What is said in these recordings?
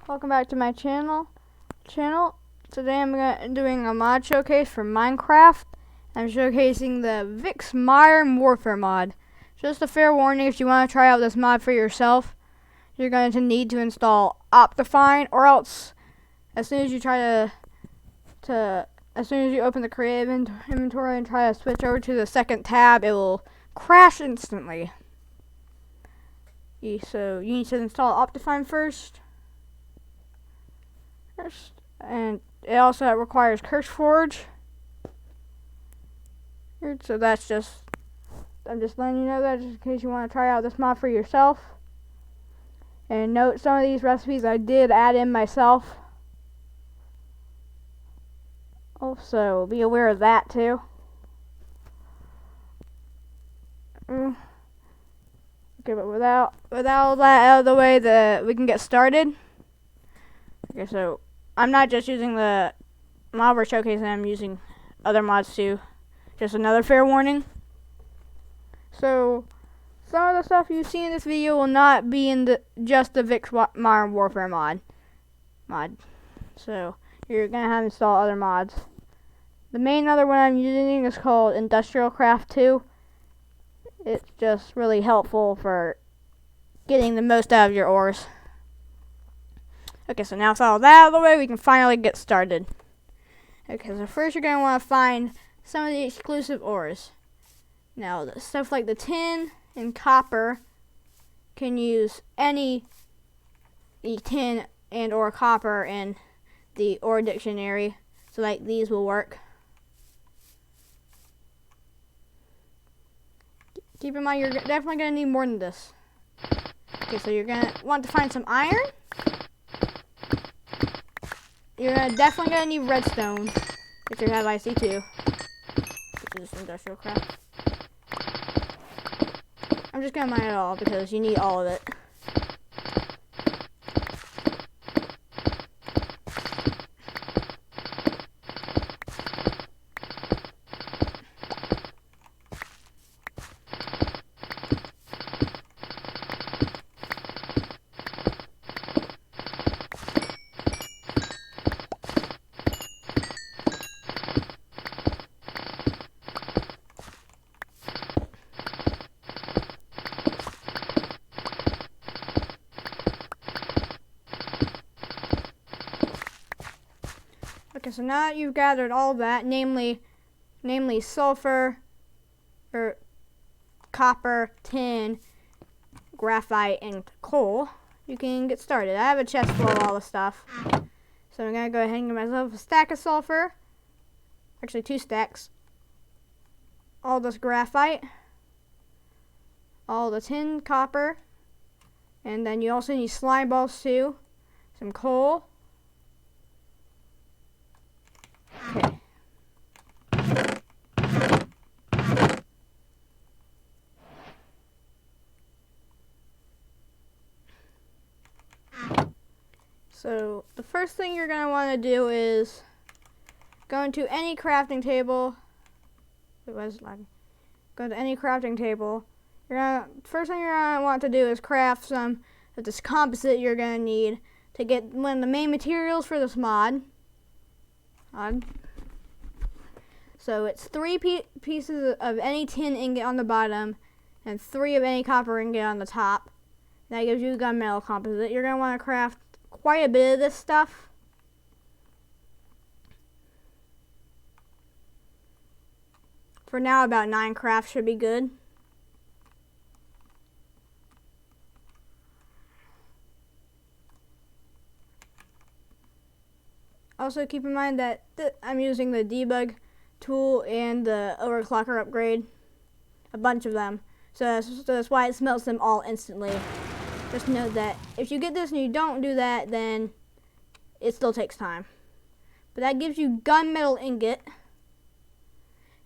Welcome back to my channel. Today I'm doing a mod showcase for Minecraft. I'm showcasing the Vix Modern Warfare mod. Just a fair warning, if you want to try out this mod for yourself, you're going to need to install Optifine, or else as soon as you open the creative inventory and try to switch over to the second tab, it will crash instantly. So you need to install Optifine first. And it also requires CurseForge. So I'm just letting you know that just in case you want to try out this mod for yourself. And note, some of these recipes I did add in myself. Also, be aware of that too. Okay, but without all that out of the way, we can get started. Okay, so I'm not just using the mod we're showcasing, I'm using other mods too. Just another fair warning. So, some of the stuff you see in this video will not be in just the Vix Modern Warfare mod. So, you're going to have to install other mods. The main other one I'm using is called Industrial Craft 2. It's just really helpful for getting the most out of your ores. Okay, so now with all that out of the way, we can finally get started. Okay, so first you're going to want to find some of the exclusive ores. Now, the stuff like the tin and copper can use any tin and or copper in the ore dictionary. So like these will work. Keep in mind you're definitely going to need more than this. Okay, so you're going to want to find some iron. You're definitely going to need redstone, which you have IC2, which is industrial craft. I'm just going to mine it all because you need all of it. Okay, so now that you've gathered all that, namely sulfur, or copper, tin, graphite, and coal, you can get started. I have a chest full of all the stuff. So I'm going to go ahead and get myself a stack of sulfur. Actually, 2 stacks. All this graphite. All the tin, copper. And then you also need slime balls too. Some coal. Okay. So the first thing you're going to want to do is go into any crafting table. Go to any crafting table. First thing you're going to want to do is craft some of this composite you're going to need to get one of the main materials for this mod. So it's 3 pieces of any tin ingot on the bottom and 3 of any copper ingot on the top. That gives you gunmetal composite. You're going to want to craft quite a bit of this stuff. For now, about 9 crafts should be good. Also keep in mind that I'm using the debug tool and the overclocker upgrade, a bunch of them. So that's why it smelts them all instantly. Just note that if you get this and you don't do that, then it still takes time. But that gives you gunmetal ingot,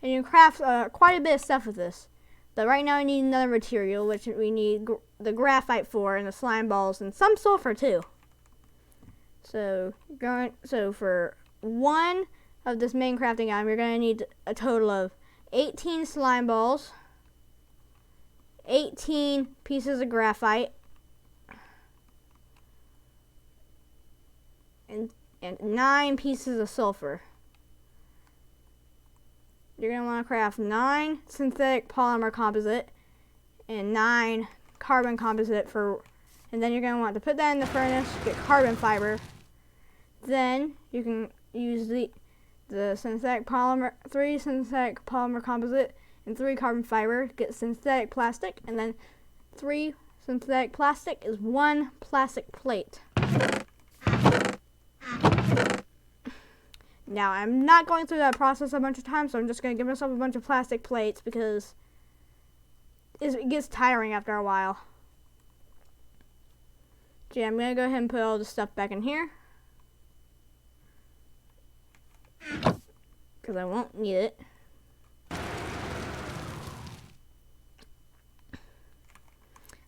and you can craft quite a bit of stuff with this. But right now I need another material, which we need the graphite for, and the slime balls, and some sulfur too. So for 1 of this main crafting item, you're going to need a total of 18 slime balls, 18 pieces of graphite, and 9 pieces of sulfur. You're going to want to craft 9 synthetic polymer composite and 9 carbon composite and then you're going to want to put that in the furnace, get carbon fiber. Then you can use the synthetic polymer, 3 synthetic polymer composite and 3 carbon fiber, get synthetic plastic, and then 3 synthetic plastic is 1 plastic plate. Now, I'm not going through that process a bunch of times, so I'm just going to give myself a bunch of plastic plates because it gets tiring after a while. So yeah, I'm going to go ahead and put all the stuff back in here because I won't need it.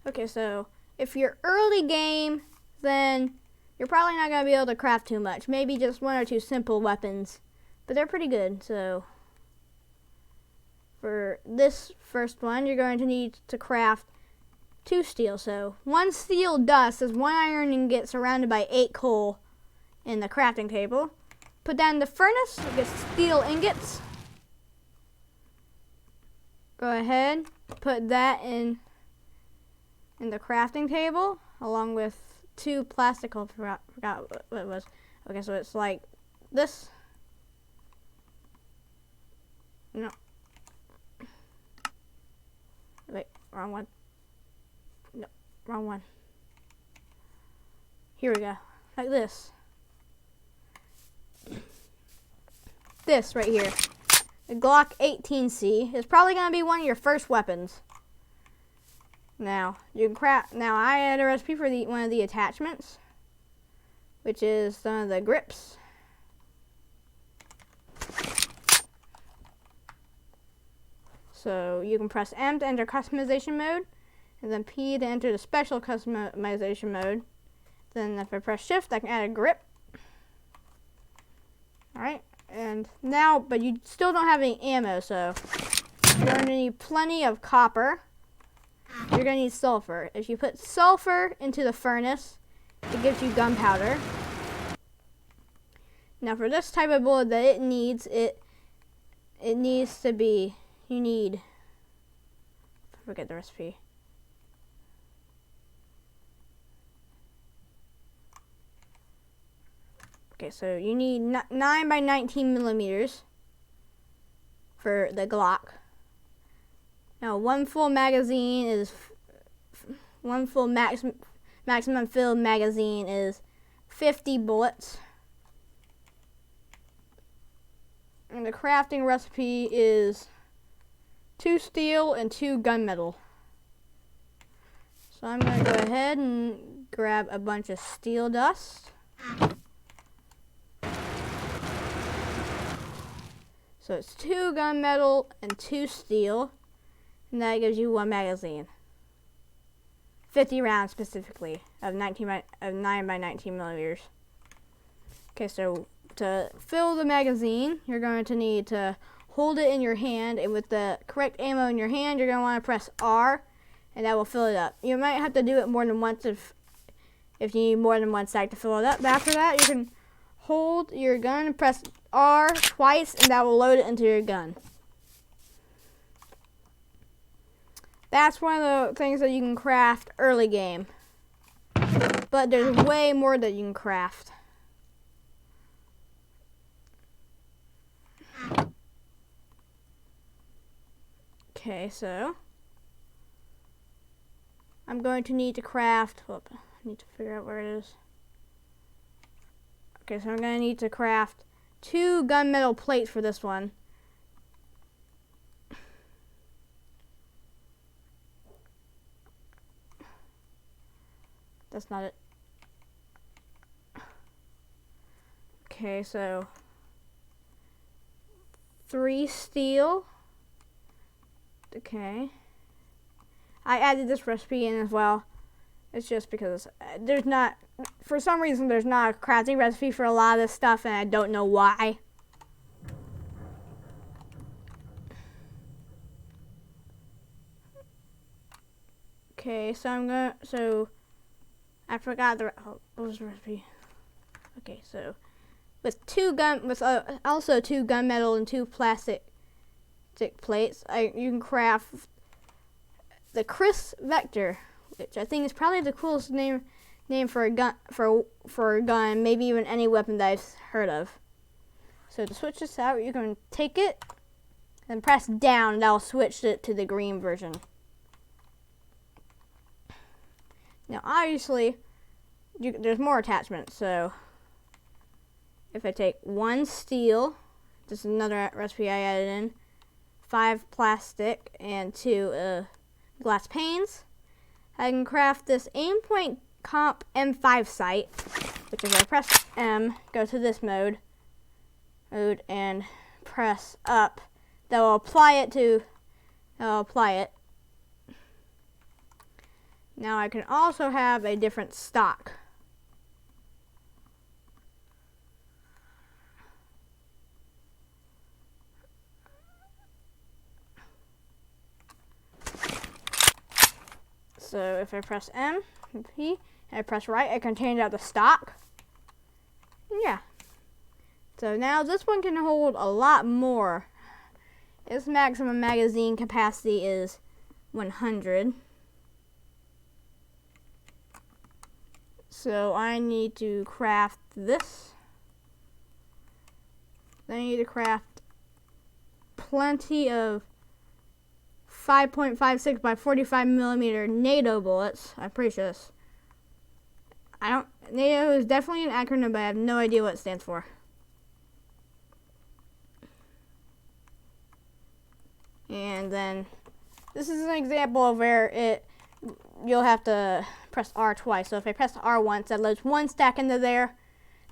Okay, so if you're early game, then you're probably not going to be able to craft too much. Maybe just 1 or 2 simple weapons, but they're pretty good. So for this first one, you're going to need to craft 2 steel. So 1 steel dust is 1 iron ingot surrounded by 8 coal in the crafting table. Put that in the furnace, get steel ingots. Go ahead, put that in the crafting table along with 2 plastic. I forgot what it was. Okay, so it's like this. No. Wait, wrong one. No, wrong one. Here we go. Like this. This right here. The Glock 18C is probably going to be one of your first weapons. Now, you can craft. Now, I had a recipe for one of the attachments, which is some of the grips. So you can press M to enter customization mode, and then P to enter the special customization mode. Then if I press Shift, I can add a grip. All right, and now, but you still don't have any ammo, so you're going to need plenty of copper. You're going to need sulfur. If you put sulfur into the furnace, it gives you gunpowder. Now for this type of bullet that it needs to be, you need, I forget the recipe. Okay, so you need 9 by 19 millimeters for the Glock. Now, 1 full magazine is 1 full maximum filled magazine is 50 bullets. And the crafting recipe is 2 steel and 2 gunmetal. So I'm going to go ahead and grab a bunch of steel dust. So it's 2 gunmetal and 2 steel. And that gives you 1 magazine. 50 rounds specifically of 9 by 19 millimeters. Okay, so to fill the magazine, you're going to need to hold it in your hand, and with the correct ammo in your hand, you're going to want to press R, and that will fill it up. You might have to do it more than once if you need more than 1 stack to fill it up. But after that, you can hold your gun and press R twice, and that will load it into your gun. That's one of the things that you can craft early game. But there's way more that you can craft. Okay, so I'm going to need to craft, I need to figure out where it is. Okay, so I'm going to need to craft 2 gunmetal plates for this one. That's not it. Okay, so 3 steel. Okay. I added this recipe in as well. It's just because there's not, for some reason, there's not a crafting recipe for a lot of this stuff, and I don't know why. Okay, so I forgot what was the recipe? Okay, so with also 2 gunmetal and 2 plastic plates, you can craft the Chris Vector, which I think is probably the coolest name for a gun for a gun, maybe even any weapon that I've heard of. So to switch this out, you can take it and press down, and that'll switch it to the green version. Now, obviously, there's more attachments. So if I take 1 steel, this is another recipe I added in, 5 plastic, and 2 glass panes, I can craft this Aimpoint Comp M5 sight, which if I press M, go to this mode, and press up, that will apply it. Now I can also have a different stock. So if I press M, P, and I press right, I can change out the stock. Yeah. So now this one can hold a lot more. Its maximum magazine capacity is 100. So I need to craft this. Then I need to craft plenty of 5.56 by 45 millimeter NATO bullets. I'm pretty sure this. NATO is definitely an acronym, but I have no idea what it stands for. And then this is an example of where you'll have to press R twice. So if I press R once, that loads 1 stack into there.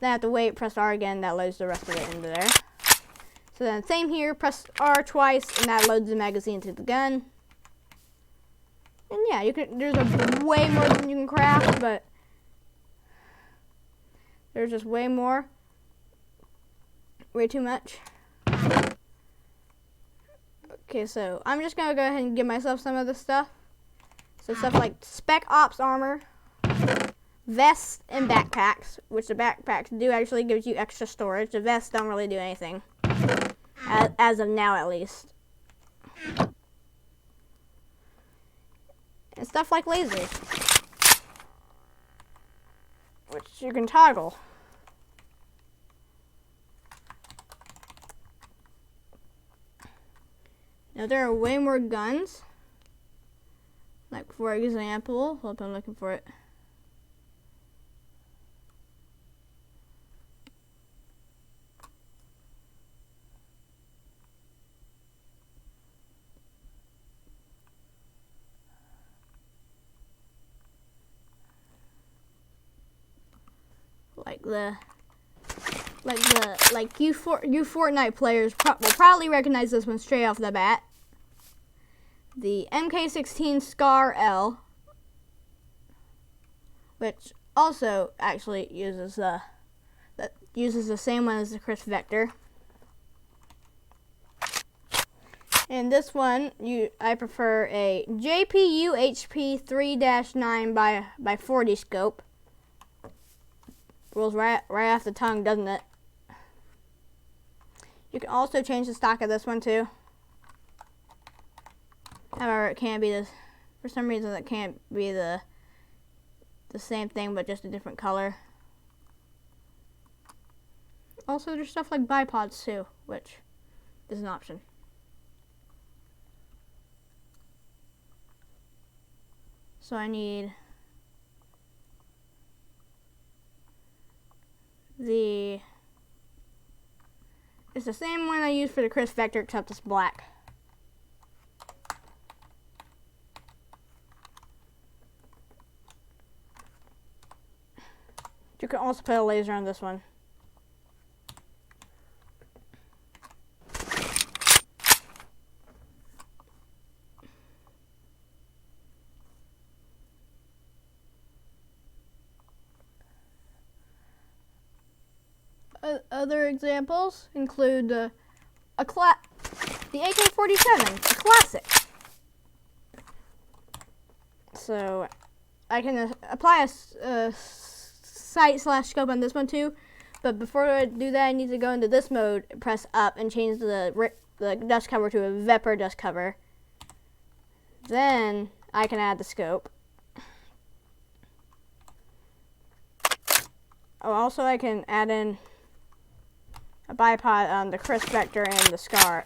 Then I have to wait, press R again, that loads the rest of it into there. So then same here, press R twice, and that loads the magazine to the gun. And yeah, there's way more than you can craft, but there's just way more. Way too much. Okay, so I'm just gonna go ahead and give myself some of this stuff. So stuff like Spec Ops armor, vests, and backpacks, which the backpacks do actually give you extra storage. The vests don't really do anything, as of now at least. And stuff like lasers, which you can toggle. Now there are way more guns. Like for example, hold on, I'm looking for it. You Fortnite players will probably recognize this one straight off the bat. The MK16 Scar L, which also actually uses the same one as the Chris Vector. And this one, I prefer a JPU HP 3-9 by 40 scope. Rolls right off the tongue, doesn't it? You can also change the stock of this one too. However, it can't be this. For some reason, it can't be the same thing, but just a different color. Also, there's stuff like bipods too, which is an option. So I need it's the same one I used for the Chris Vector, except it's black. You can also put a laser on this one. Other examples include the AK-47, a classic. So I can apply a sight/scope on this one too, But before I do that, I need to go into this mode, press up, and change the dust cover to a Vepr dust cover. Then I can add the scope. Oh, also I can add in a bipod on the crisp vector and the scar.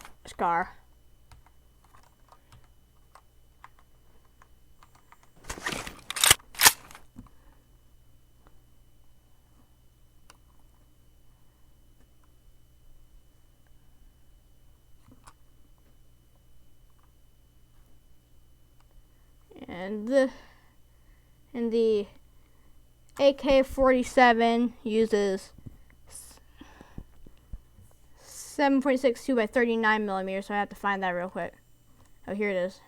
And the AK-47 uses 7.62 by 39 millimeters, so I have to find that real quick. Oh, here it is.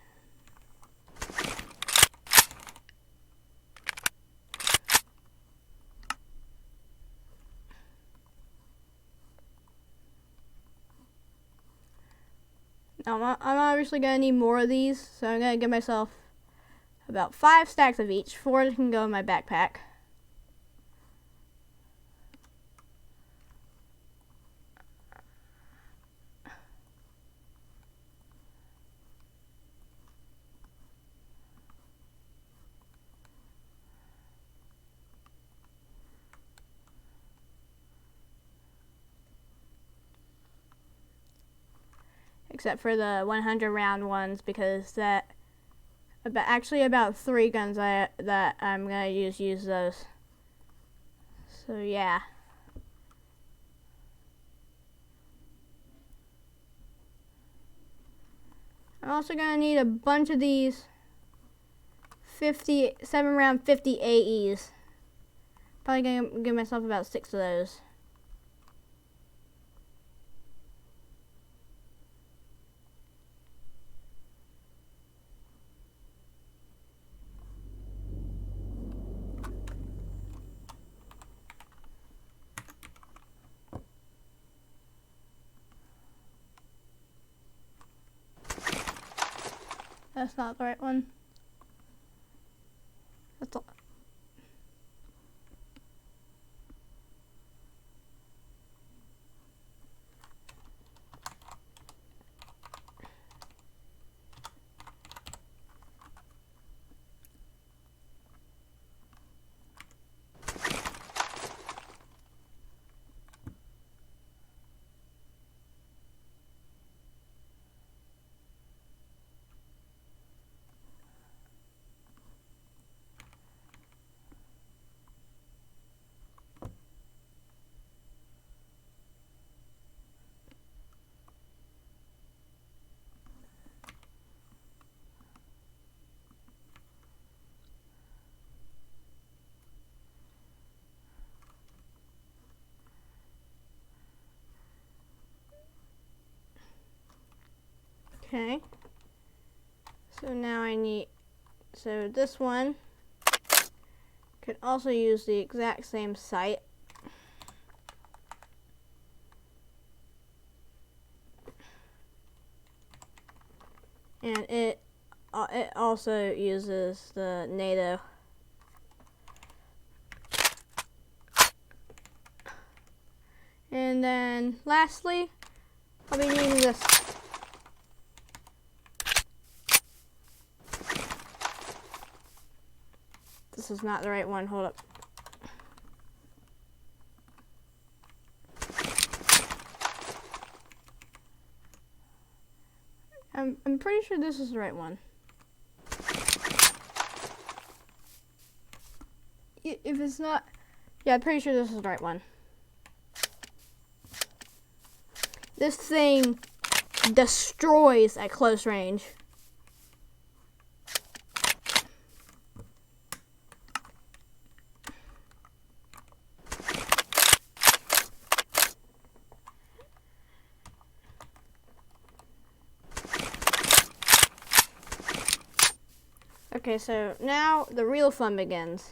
Now, I'm obviously going to need more of these, so I'm going to give myself about 5 stacks of each. 4 can go in my backpack. Except for the 100 round ones, because actually about 3 guns that I'm gonna use those. So yeah. I'm also gonna need a bunch of these 7 round 50 AEs. Probably gonna give myself about 6 of those. That's not the right one. That's all. Okay. So now so this one could also use the exact same sight. And it also uses the NATO. And then lastly, I'll be using this. This is not the right one, hold up. I'm pretty sure this is the right one. If it's not, yeah, I'm pretty sure this is the right one. This thing destroys at close range. Okay, so now the real fun begins.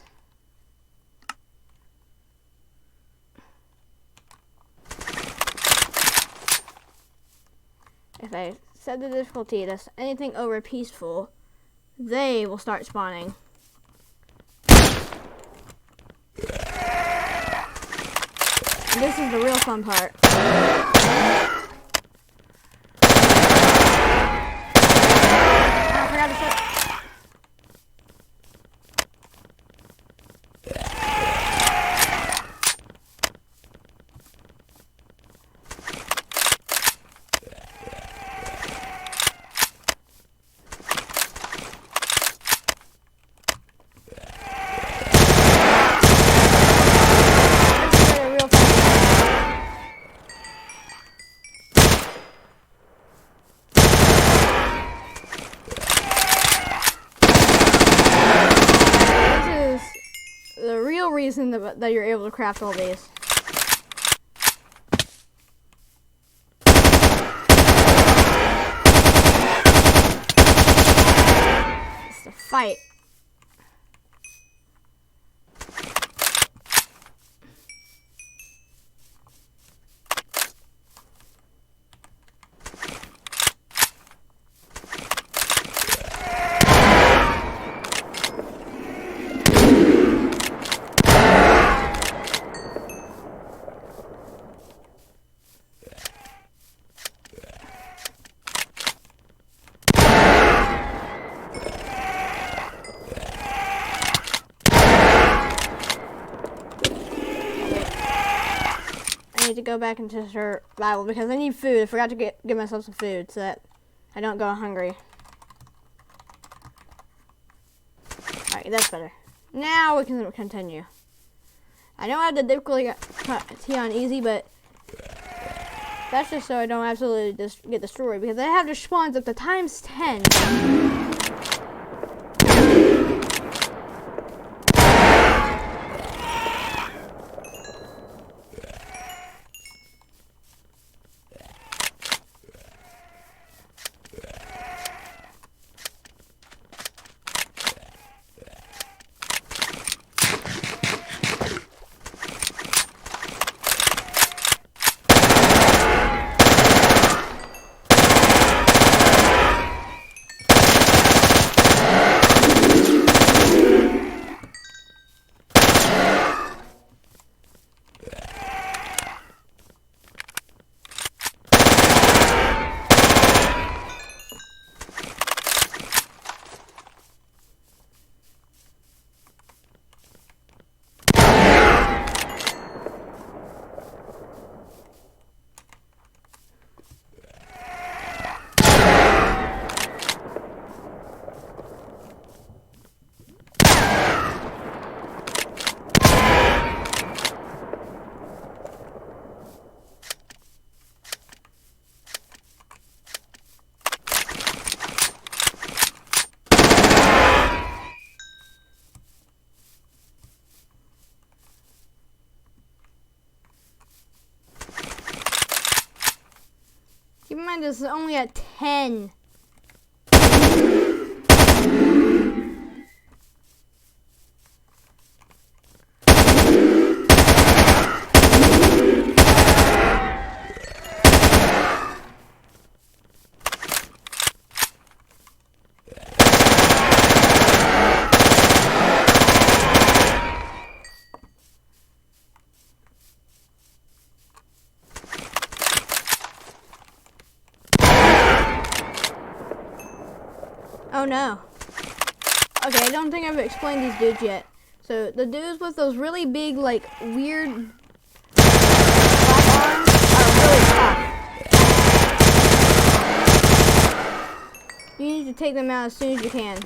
If I set the difficulty to anything over peaceful, they will start spawning. this is the real fun part. I forgot to set. The real reason that you're able to craft all these. It's the fight. I need to go back into survival because I need food. I forgot to get myself some food so that I don't go hungry. Alright, that's better. Now we can continue. I know I have the difficulty on easy, but that's just so I don't absolutely get destroyed because I have the spawns up to times 10. Keep in mind this is only at 10. Oh no. Okay, I don't think I've explained these dudes yet. So the dudes with those really big, like, weird black arms are really tough. You need to take them out as soon as you can.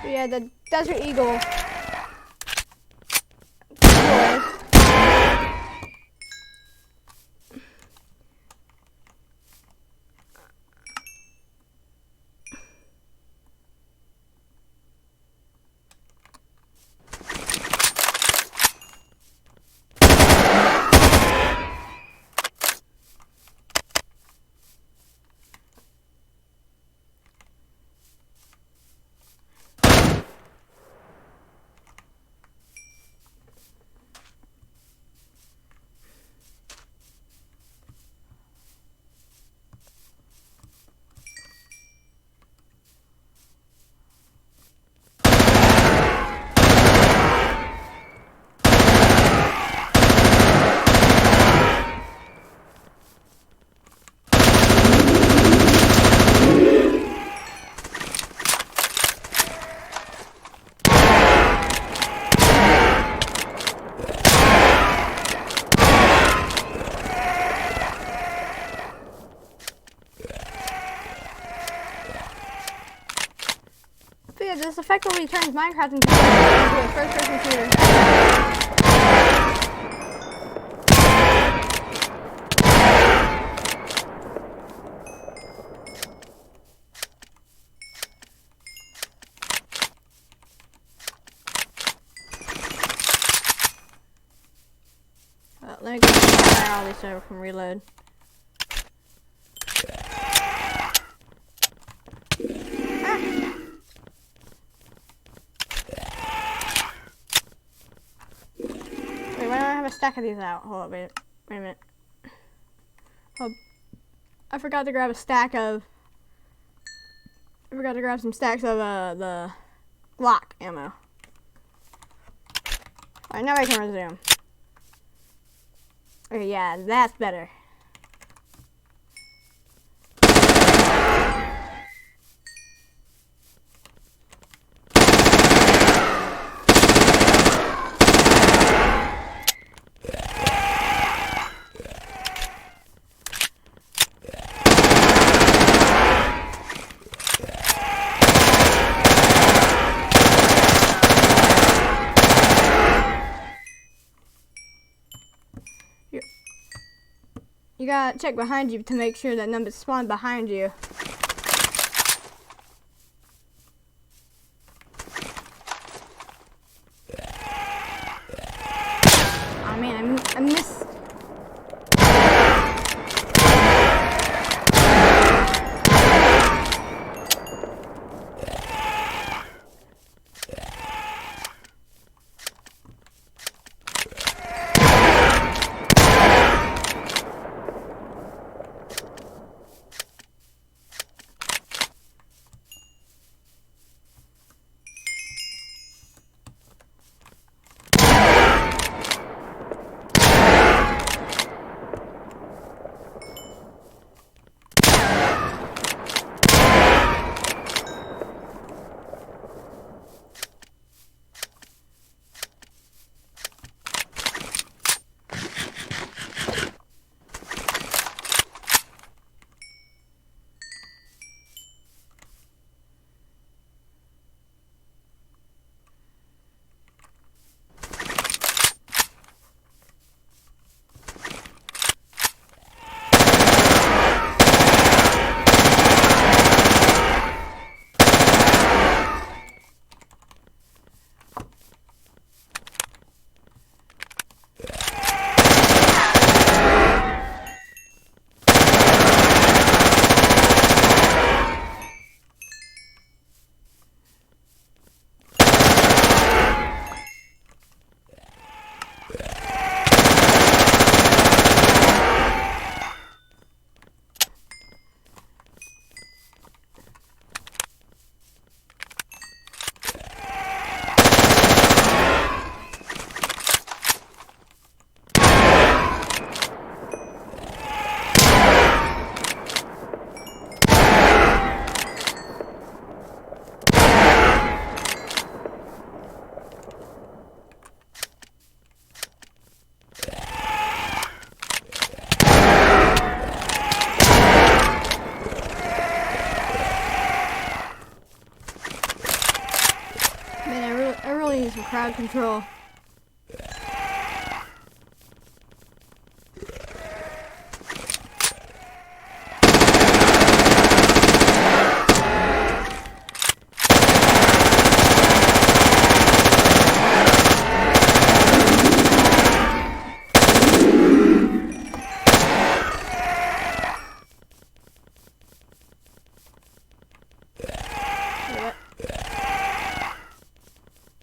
Yeah, the Desert Eagle. that this effectively turns Minecraft into a first-person shooter. Let me get all these so I can reload. Wait, why don't I have a stack of these out? Hold up, wait a minute. Oh, I forgot to grab some stacks of the Glock ammo. Alright, now I can resume. Okay, yeah, that's better. You gotta check behind you to make sure that numbers spawn behind you. Oh man, I missed. Man, I really need some crowd control.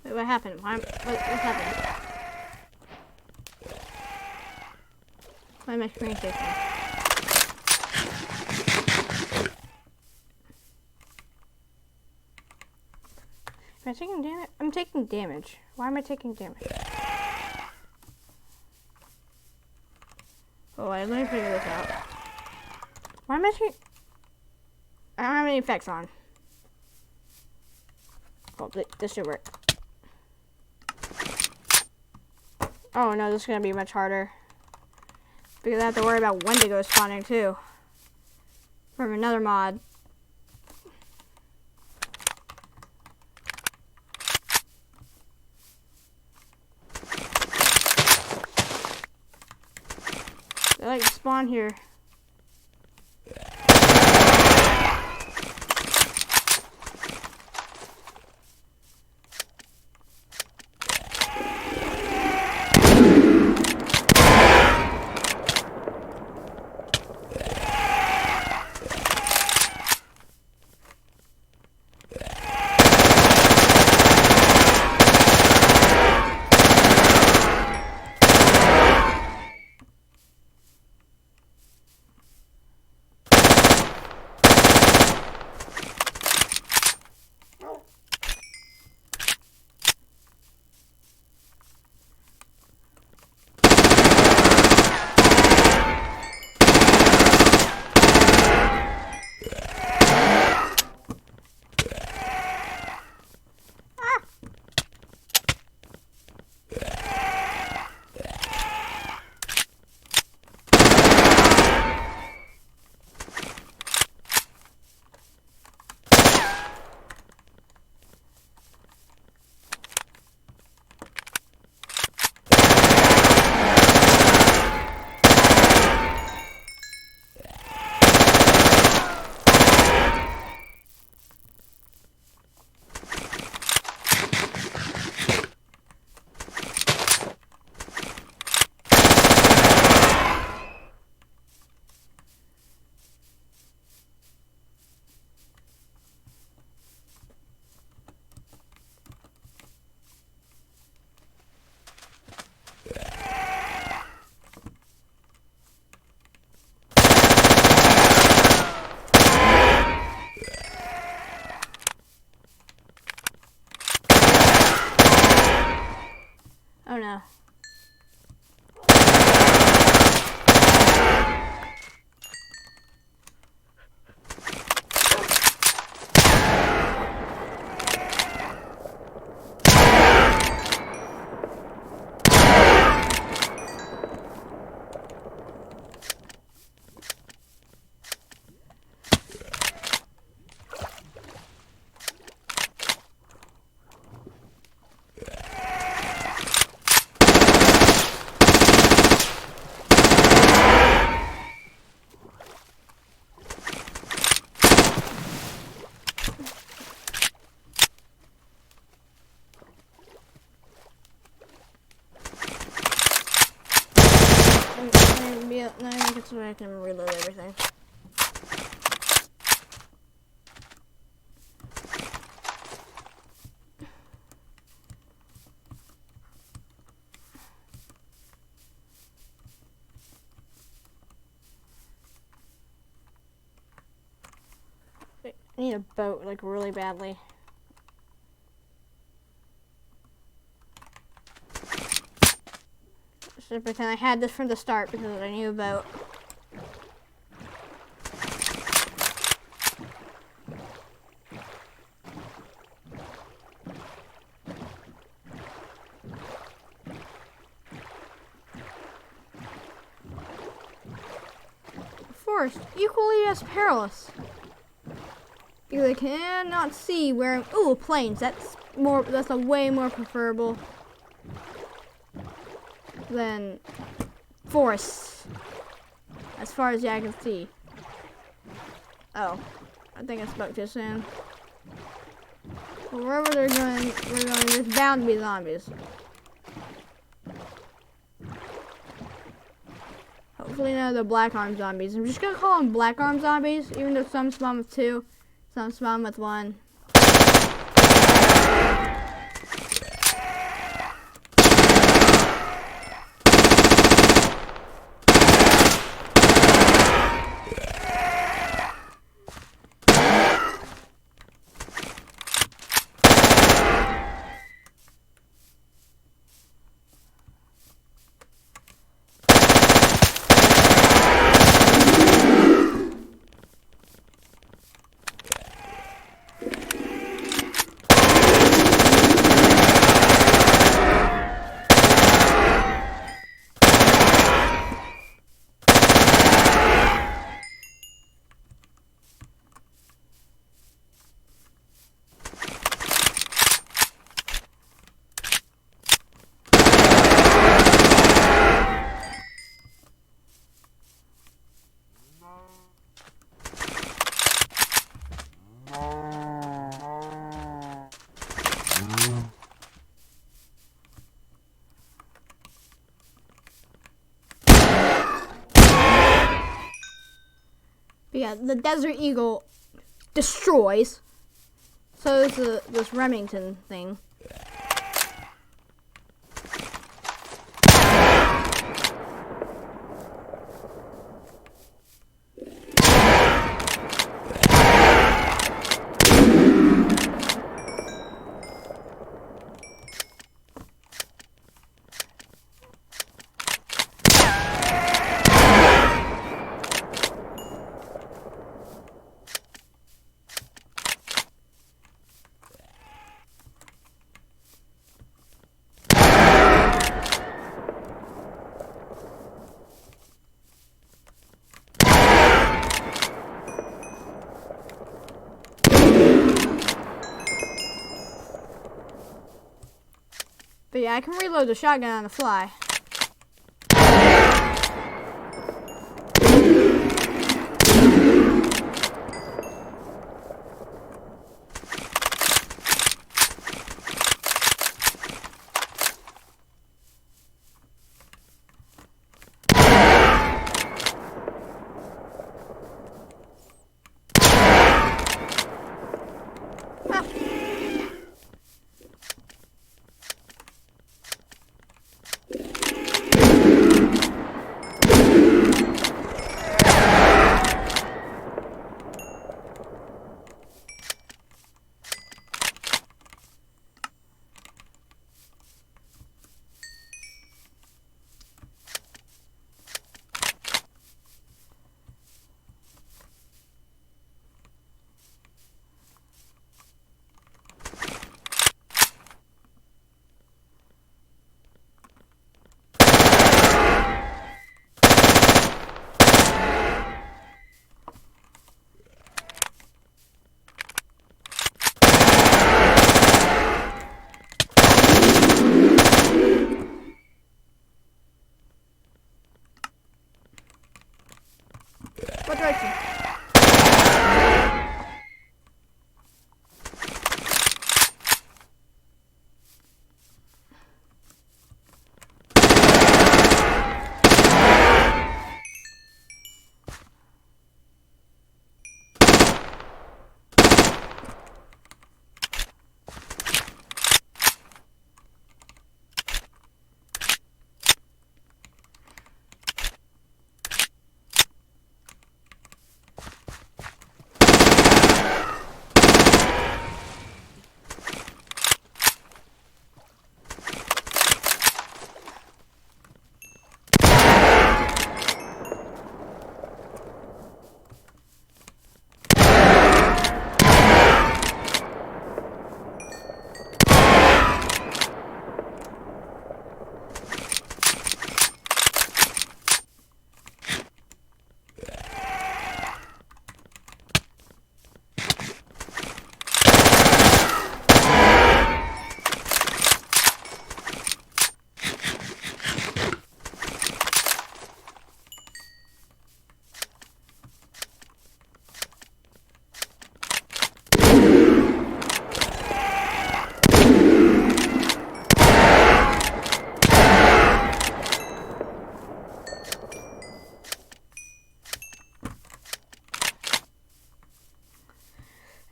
What happened? What happened? Why am I screen shaking? Am I taking damage? I'm taking damage. Why am I taking damage? Oh, let me figure this out. Why am I taking... I don't have any effects on. Oh, this should work. Oh no, this is going to be much harder. Because I have to worry about Wendigo spawning too. From another mod. spawn here. Oh no. Now I think it's where I can reload everything. Wait, I need a boat, like, really badly. Should pretend I had this from the start because I knew about. Forest, equally as perilous. Because I cannot see where. Ooh, plains. That's more. That's a way more preferable than forests, as far as the eye can see. Oh, I think I spoke too soon. Well, wherever they're going, there's bound to be zombies. Hopefully none of the black arm zombies. I'm just gonna call them black arm zombies, even though some spawn with 2, some spawn with 1. yeah, the Desert Eagle destroys. So is this Remington thing. But yeah, I can reload the shotgun on the fly. What direction?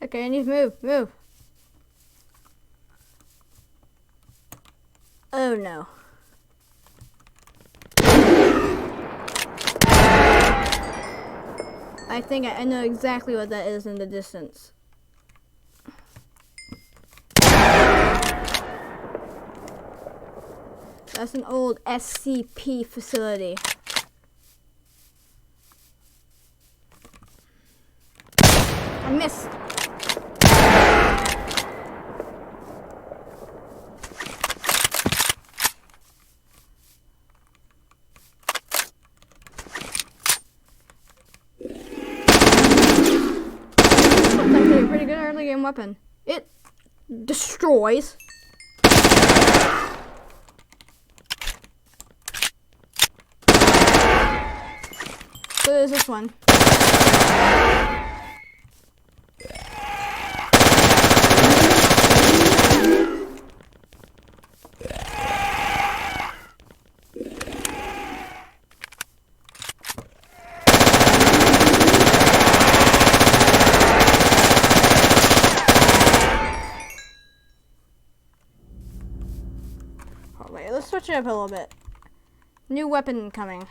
Okay, I need to move. Oh no. I think I know exactly what that is in the distance. That's an old SCP facility. I missed. That's actually a pretty good early game weapon. It destroys. So there's this one. let's switch it up a little bit. New weapon coming.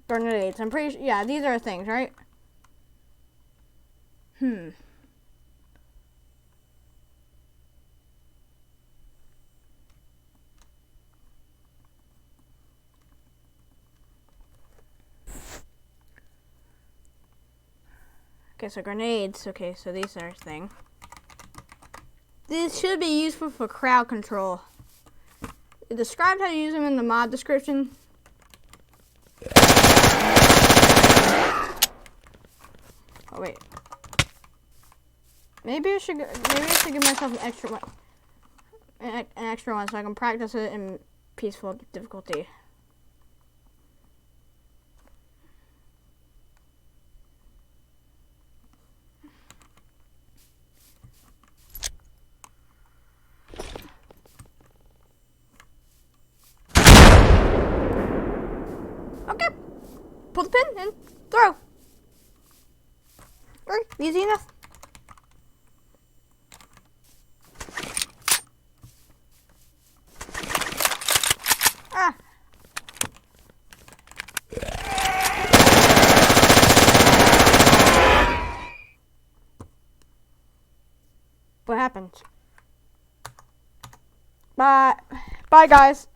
Grenades. I'm pretty sure, yeah, these are things, right? Okay, so grenades. Okay, so these are a thing. This should be useful for crowd control. It described how to use them in the mod description. Oh wait. Maybe I should give myself an extra one. An extra one so I can practice it in peaceful difficulty. Okay. Pull the pin and throw. Right, easy enough. Ah. What happened? Bye. Bye, guys.